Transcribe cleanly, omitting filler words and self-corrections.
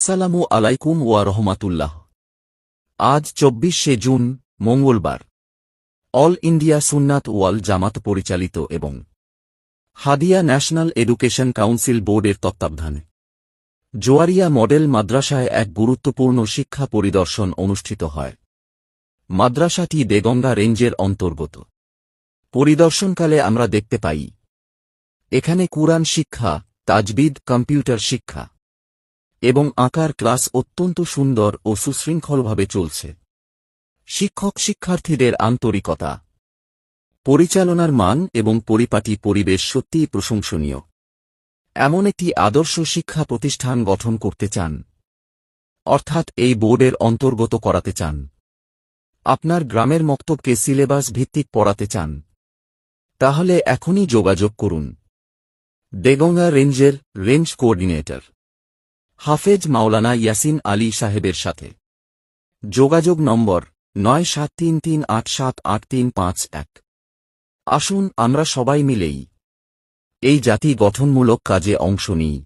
আসসালামু আলাইকুম ওয়া রহমাতুল্লাহ। আজ ২৪শে জুন, মঙ্গলবার। অল ইন্ডিয়া সুন্নাত ওয়াল জামাত পরিচালিত এবং হাদিয়া ন্যাশনাল এডুকেশন কাউন্সিল বোর্ডের তত্ত্বাবধানে জোয়ারিয়া মডেল মাদ্রাসায় এক গুরুত্বপূর্ণ শিক্ষা পরিদর্শন অনুষ্ঠিত হয়। মাদ্রাসাটি দেগঙ্গা রেঞ্জের অন্তর্গত। পরিদর্শনকালে আমরা দেখতে পাই এখানে কুরআন শিক্ষা, তাজবিদ, কম্পিউটার শিক্ষা এবং আঁকার ক্লাস অত্যন্ত সুন্দর ও সুশৃঙ্খলভাবে চলছে। শিক্ষক শিক্ষার্থীদের আন্তরিকতা, পরিচালনার মান এবং পরিপাটি পরিবেশ সত্যিই প্রশংসনীয়। এমন একটি আদর্শ শিক্ষা প্রতিষ্ঠান গঠন করতে চান, অর্থাৎ এই বোর্ডের অন্তর্গত করাতে চান। আপনার গ্রামের মক্তবকে সিলেবাস ভিত্তিক পড়াতে চান, তাহলে এখনই যোগাযোগ করুন দেগঙ্গা রেঞ্জের রেঞ্জ কোঅর্ডিনেটর হাফেজ মাওলানা ইয়াসিন আলী সাহেবের সাথে। যোগাযোগ নম্বর ৯৭৩৩৮৭৮৩৫১। আসুন আমরা সবাই মিলেই এই জাতি গঠনমূলক কাজে অংশ নিই।